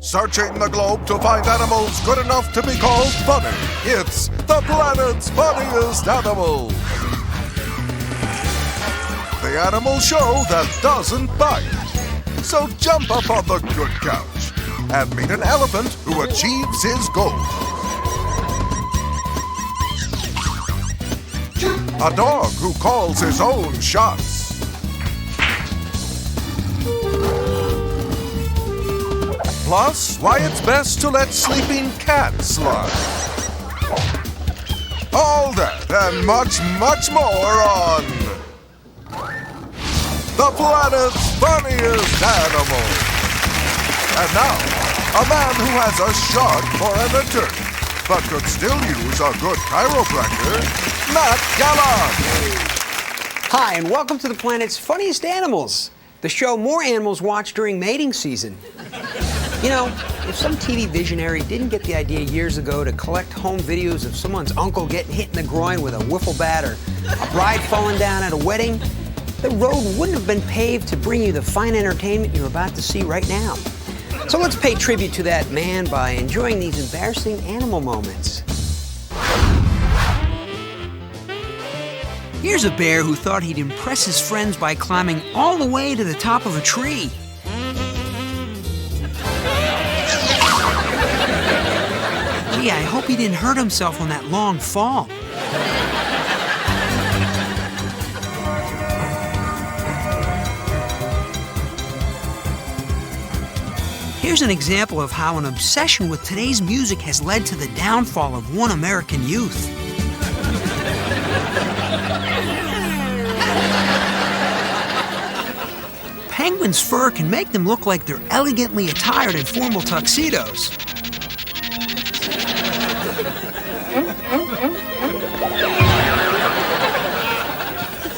Searching the globe to find animals good enough to be called funny. It's the planet's funniest animals. The animal show that doesn't bite. So jump up on the good couch and meet an elephant who achieves his goal. A dog who calls his own shots. Plus, why it's best to let sleeping cats slide. All that and much, much more on the planet's funniest animals. And now, a man who has a shot for an attorney, but could still use a good chiropractor, Matt Gallant. Hi, and welcome to the planet's funniest animals, the show more animals watch during mating season. You know, if some TV visionary didn't get the idea years ago to collect home videos of someone's uncle getting hit in the groin with a wiffle bat or a bride falling down at a wedding, the road wouldn't have been paved to bring you the fine entertainment you're about to see right now. So let's pay tribute to that man by enjoying these embarrassing animal moments. Here's a bear who thought he'd impress his friends by climbing all the way to the top of a tree. Gee, I hope he didn't hurt himself on that long fall. Here's an example of how an obsession with today's music has led to the downfall of one American youth. Penguins' fur can make them look like they're elegantly attired in formal tuxedos.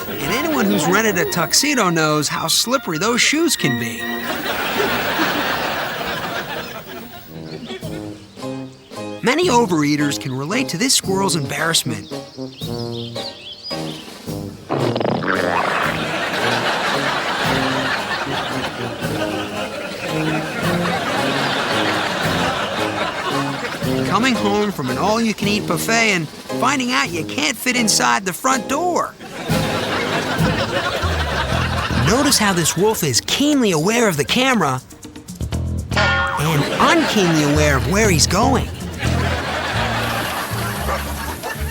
And anyone who's rented a tuxedo knows how slippery those shoes can be. Many overeaters can relate to this squirrel's embarrassment. Coming home from an all-you-can-eat buffet and finding out you can't fit inside the front door. Notice how this wolf is keenly aware of the camera and unkeenly aware of where he's going.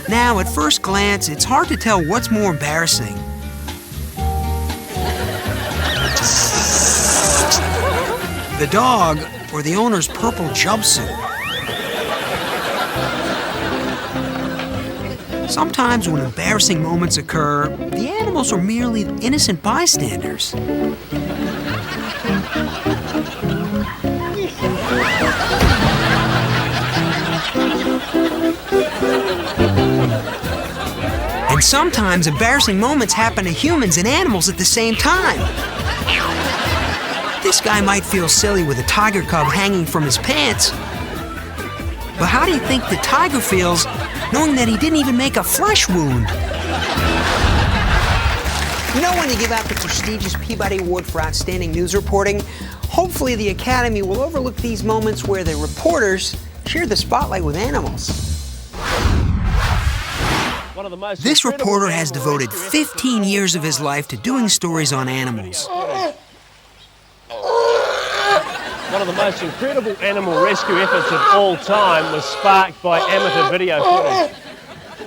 Now, at first glance, it's hard to tell what's more embarrassing. The dog or the owner's purple jumpsuit. Sometimes when embarrassing moments occur, the animals are merely innocent bystanders. And sometimes embarrassing moments happen to humans and animals at the same time. This guy might feel silly with a tiger cub hanging from his pants. But how do you think the tiger feels knowing that he didn't even make a flesh wound? You know, when they give out the prestigious Peabody Award for Outstanding News Reporting, hopefully the Academy will overlook these moments where the reporters share the spotlight with animals. This reporter has devoted 15 years of his life to doing stories on animals. One of the most incredible animal rescue efforts of all time was sparked by amateur video footage.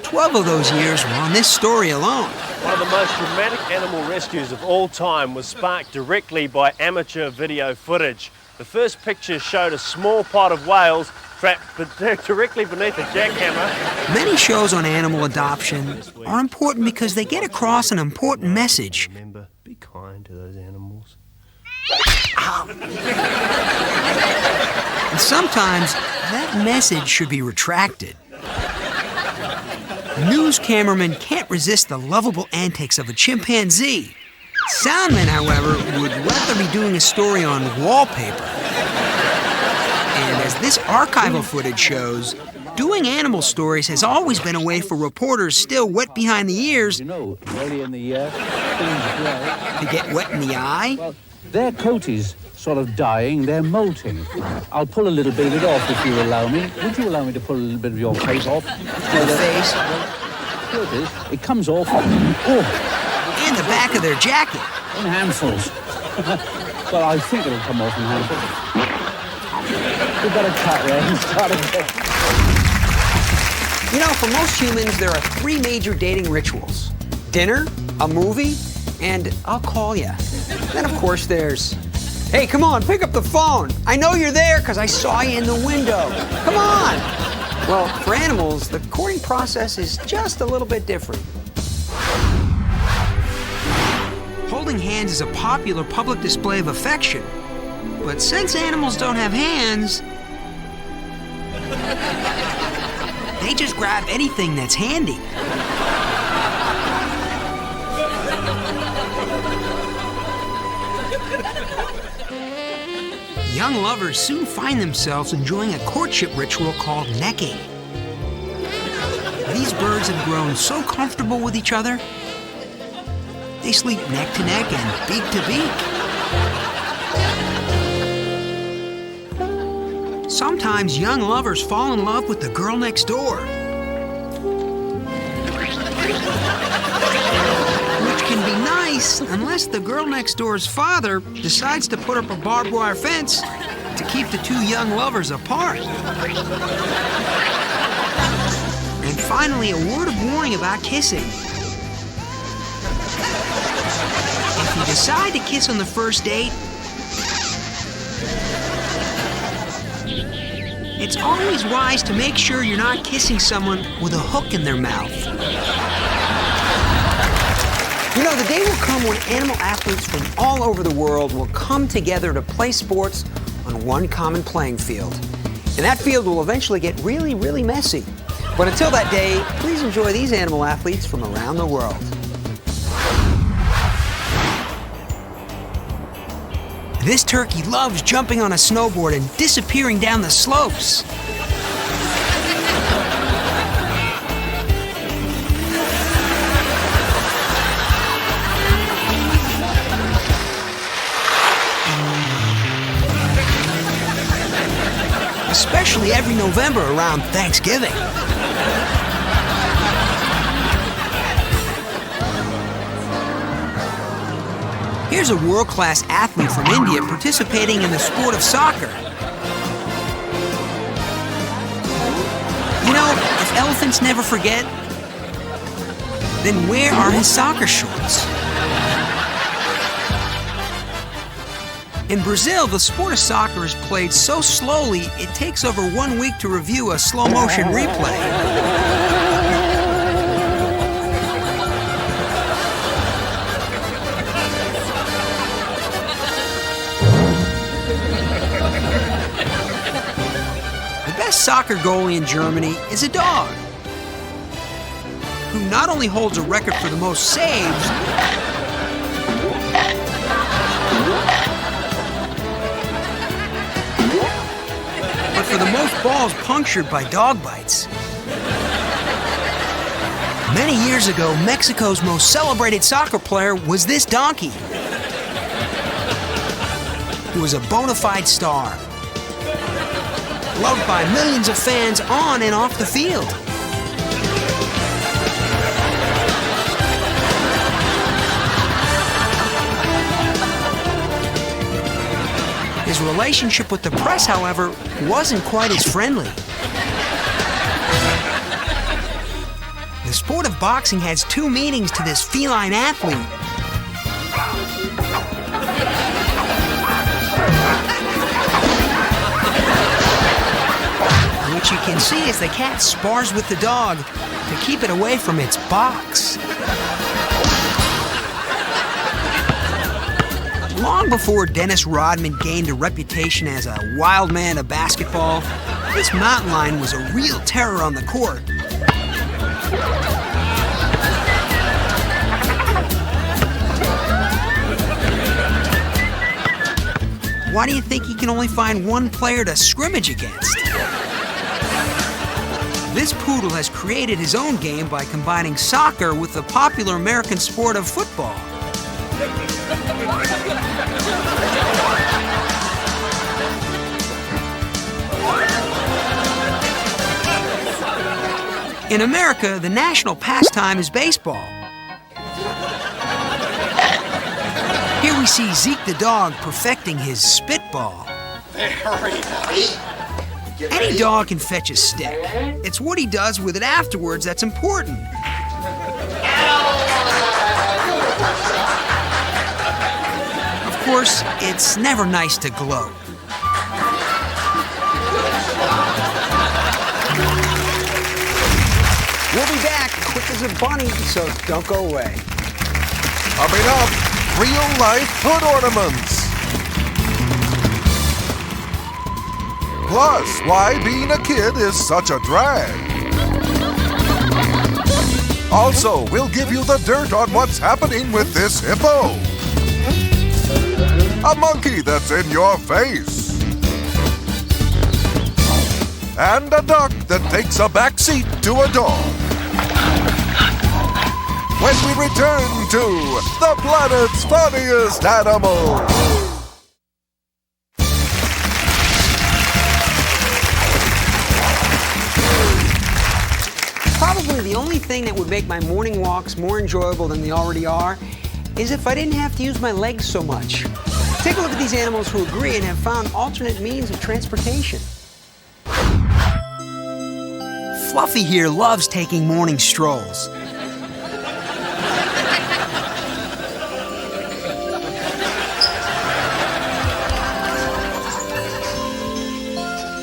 12 of those years were on this story alone. One of the most dramatic animal rescues of all time was sparked directly by amateur video footage. The first picture showed a small pod of whales trapped directly beneath a jackhammer. Many shows on animal adoption are important because they get across an important message. Remember, be kind to those animals. And sometimes that message should be retracted. News cameramen can't resist the lovable antics of a chimpanzee. Soundmen, however, would rather be doing a story on wallpaper. And as this archival footage shows, doing animal stories has always been a way for reporters still wet behind the ears You know, early in the year, to get wet in the eye. well, Their coat is sort of dying, they're molting. I'll pull a little bit of it off if you allow me. Would you allow me to pull a little bit of your coat off? The face. Here it is. It comes off. Oh. And the back of their jacket. In handfuls. Well, I think it'll come off in handfuls. We've got a cut there and start again. You know, for most humans, there are 3 major dating rituals. Dinner, a movie, and I'll call ya. Then, of course, there's, hey, come on, pick up the phone. I know you're there because I saw you in the window. Come on. Well, for animals, the courting process is just a little bit different. Holding hands is a popular public display of affection. But since animals don't have hands, they just grab anything that's handy. Young lovers soon find themselves enjoying a courtship ritual called necking. These birds have grown so comfortable with each other, they sleep neck to neck and beak to beak. Sometimes young lovers fall in love with the girl next door, which can be nice unless the girl next door's father decides to put up a barbed wire fence to keep the 2 young lovers apart. And finally, a word of warning about kissing. If you decide to kiss on the first date, it's always wise to make sure you're not kissing someone with a hook in their mouth. You know, the day will come when animal athletes from all over the world will come together to play sports on one common playing field. And that field will eventually get really, really messy. But until that day, please enjoy these animal athletes from around the world. This turkey loves jumping on a snowboard and disappearing down the slopes. Especially every November around Thanksgiving. Here's a world-class athlete from India participating in the sport of soccer. You know, if elephants never forget, then where are his soccer shorts? In Brazil, the sport of soccer is played so slowly, it takes over 1 week to review a slow-motion replay. The best soccer goalie in Germany is a dog, who not only holds a record for the most saves, but for the most balls punctured by dog bites. Many years ago, Mexico's most celebrated soccer player was this donkey, who was a bona fide star, loved by millions of fans on and off the field. His relationship with the press, however, wasn't quite as friendly. The sport of boxing has 2 meanings to this feline athlete. Which you can see as the cat spars with the dog to keep it away from its box. Long before Dennis Rodman gained a reputation as a wild man of basketball, this mountain lion was a real terror on the court. Why do you think he can only find 1 player to scrimmage against? This poodle has created his own game by combining soccer with the popular American sport of football. In America, the national pastime is baseball. Here we see Zeke the dog perfecting his spitball. Any dog can fetch a stick. It's what he does with it afterwards that's important. Of course, it's never nice to gloat. We'll be back quick as a bunny, so don't go away. Coming up, real-life hood ornaments. Plus, why being a kid is such a drag. Also, we'll give you the dirt on what's happening with this hippo. A monkey that's in your face. And a duck that takes a back seat to a dog. When we return to the planet's funniest animals. Probably the only thing that would make my morning walks more enjoyable than they already are is if I didn't have to use my legs so much. Take a look at these animals who agree and have found alternate means of transportation. Fluffy here loves taking morning strolls.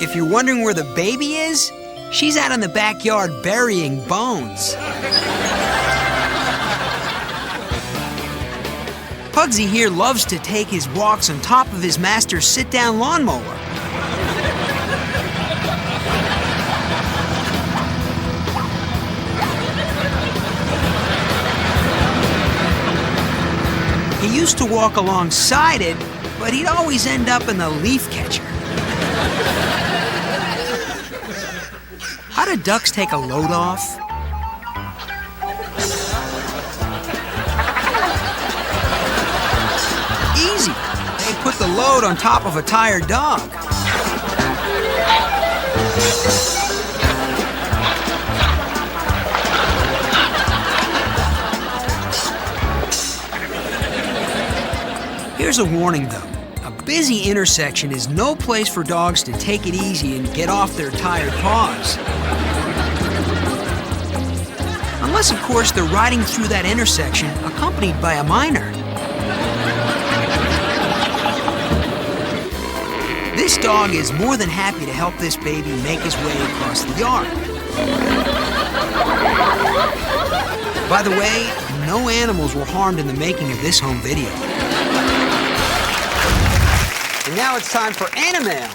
If you're wondering where the baby is, she's out in the backyard burying bones. Pugsy here loves to take his walks on top of his master's sit-down lawnmower. He used to walk alongside it, but he'd always end up in the leaf catcher. How do ducks take a load off? Easy. They put the load on top of a tired dog. Here's a warning, though. A busy intersection is no place for dogs to take it easy and get off their tired paws. Unless, of course, they're riding through that intersection accompanied by a minor. This dog is more than happy to help this baby make his way across the yard. By the way, no animals were harmed in the making of this home video. And now it's time for Animail.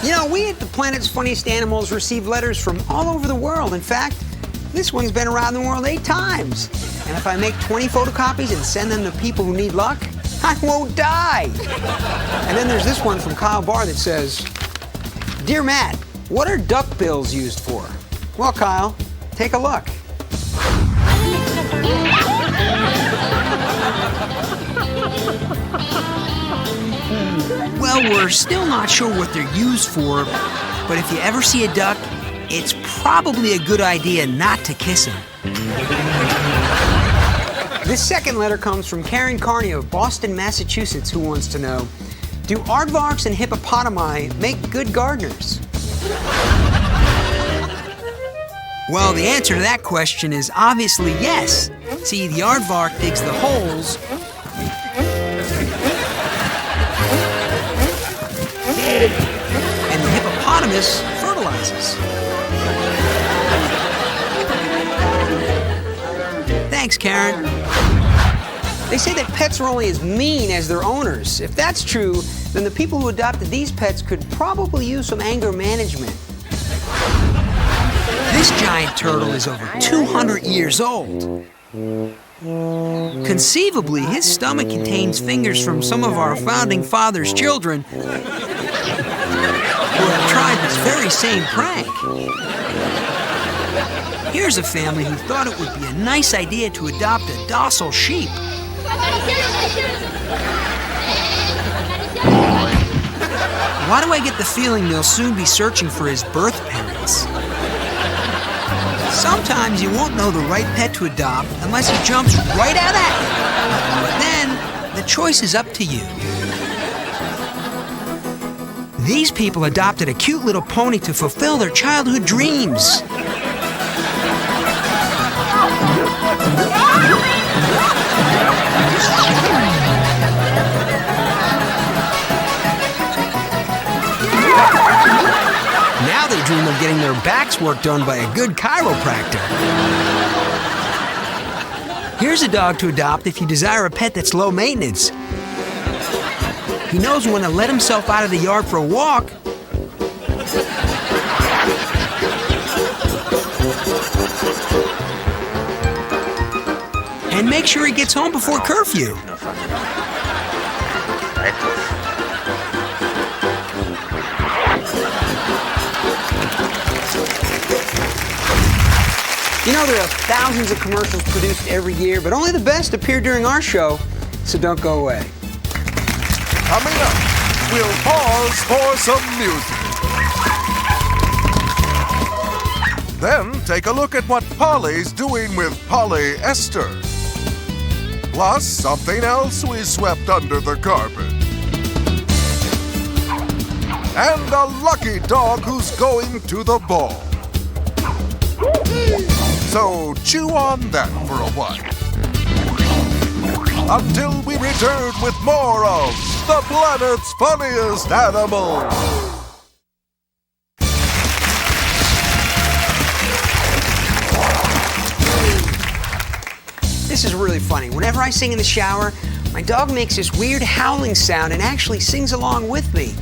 You know, we at the Planet's Funniest Animals receive letters from all over the world. In fact, this one's been around the world 8 times. And if I make 20 photocopies and send them to people who need luck, I won't die. And then there's this one from Kyle Barr that says, Dear Matt, what are duck bills used for? Well, Kyle, take a look. Well, we're still not sure what they're used for, but if you ever see a duck, it's probably a good idea not to kiss him. This second letter comes from Karen Carney of Boston, Massachusetts, who wants to know, do aardvarks and hippopotami make good gardeners? Well, the answer to that question is obviously yes. See, the aardvark digs the holes, and the hippopotamus fertilizes. Thanks, Karen. They say that pets are only as mean as their owners. If that's true, then the people who adopted these pets could probably use some anger management. This giant turtle is over 200 years old. Conceivably, his stomach contains fingers from some of our founding fathers' children. very same prank. Here's a family who thought it would be a nice idea to adopt a docile sheep. Why do I get the feeling they'll soon be searching for his birth parents? Sometimes you won't know the right pet to adopt unless he jumps right out at you. But then, the choice is up to you. These people adopted a cute little pony to fulfill their childhood dreams. Now they dream of getting their backs worked on by a good chiropractor. Here's a dog to adopt if you desire a pet that's low maintenance. He knows when to let himself out of the yard for a walk. And make sure he gets home before curfew. You know, there are thousands of commercials produced every year, but only the best appear during our show, so don't go away. Coming up, we'll pause for some music. Then take a look at what Polly's doing with polyester. Plus, something else we swept under the carpet. And a lucky dog who's going to the ball. So chew on that for a while. Until we return with more of the planet's funniest animals. This is really funny. Whenever I sing in the shower, my dog makes this weird howling sound and actually sings along with me.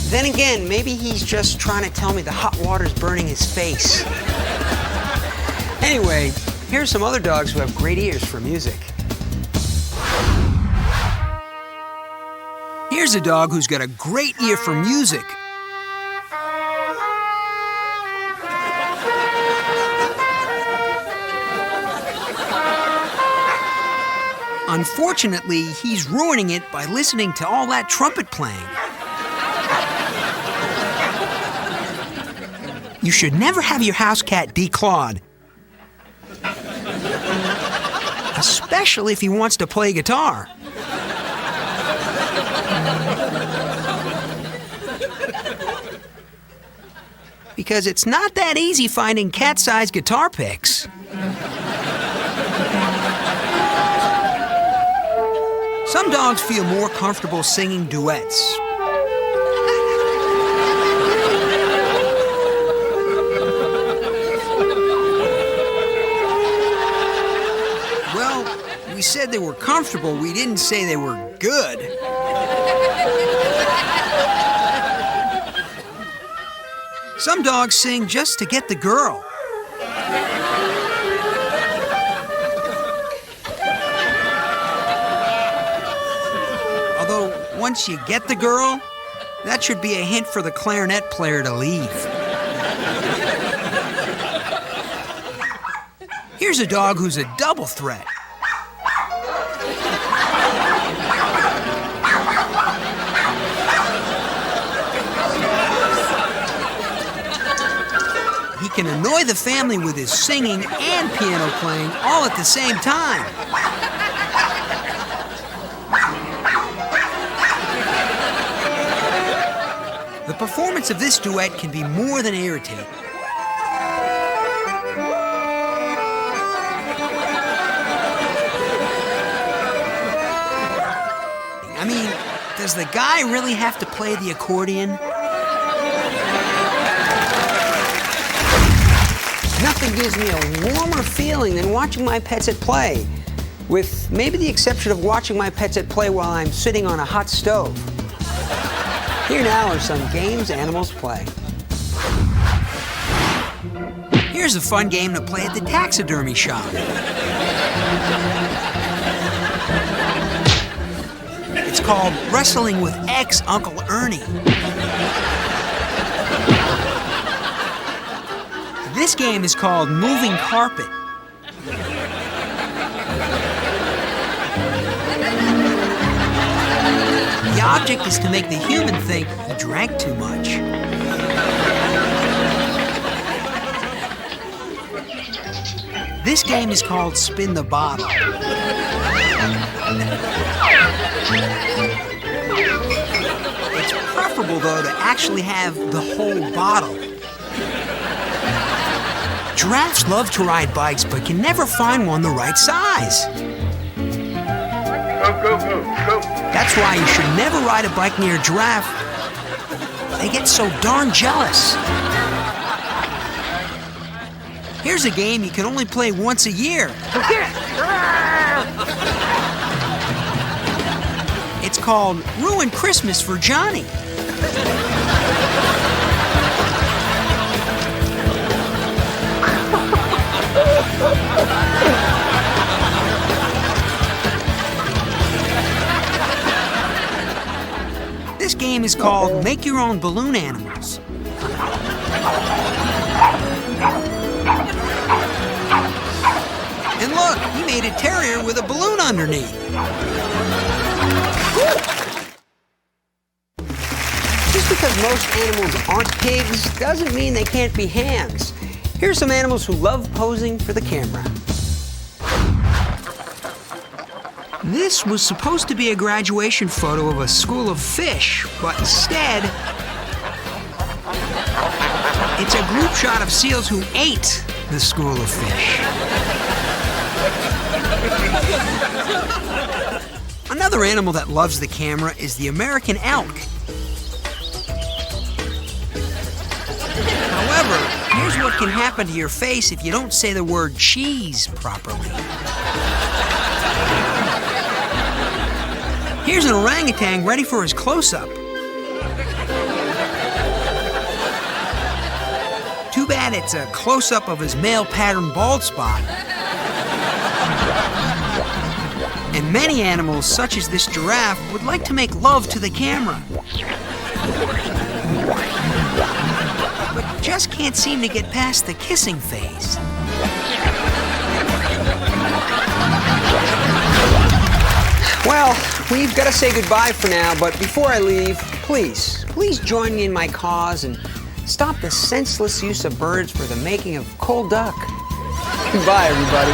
Then again, maybe he's just trying to tell me the hot water's burning his face. Anyway, here's some other dogs who have great ears for music. Here's a dog who's got a great ear for music. Unfortunately, he's ruining it by listening to all that trumpet playing. You should never have your house cat declawed. Especially if he wants to play guitar. Because it's not that easy finding cat-sized guitar picks. Some dogs feel more comfortable singing duets. Well, we said they were comfortable, we didn't say they were good. Some dogs sing just to get the girl. Although, once you get the girl, that should be a hint for the clarinet player to leave. Here's a dog who's a double threat. He can annoy the family with his singing and piano playing all at the same time. The performance of this duet can be more than irritating. I mean, does the guy really have to play the accordion? Nothing gives me a warmer feeling than watching my pets at play, with maybe the exception of watching my pets at play while I'm sitting on a hot stove. Here now are some games animals play. Here's a fun game to play at the taxidermy shop. It's called Wrestling with Ex-Uncle Ernie. This game is called Moving Carpet. The object is to make the human think he drank too much. This game is called Spin the Bottle. It's preferable, though, to actually have the whole bottle. Giraffes love to ride bikes, but can never find one the right size. That's why you should never ride a bike near a giraffe. They get so darn jealous. Here's a game you can only play once a year. It's called Ruin Christmas for Johnny. This game is called Make Your Own Balloon Animals. And look, he made a terrier with a balloon underneath. Just because most animals aren't pigs doesn't mean they can't be hams. Here's some animals who love posing for the camera. This was supposed to be a graduation photo of a school of fish, but instead, it's a group shot of seals who ate the school of fish. Another animal that loves the camera is the American elk. However, here's what can happen to your face if you don't say the word cheese properly. Here's an orangutan ready for his close-up. Too bad it's a close-up of his male pattern bald spot. And many animals, such as this giraffe, would like to make love to the camera. But just can't seem to get past the kissing phase. Well, we've got to say goodbye for now, but before I leave, please join me in my cause and stop the senseless use of birds for the making of cold duck. Goodbye, everybody.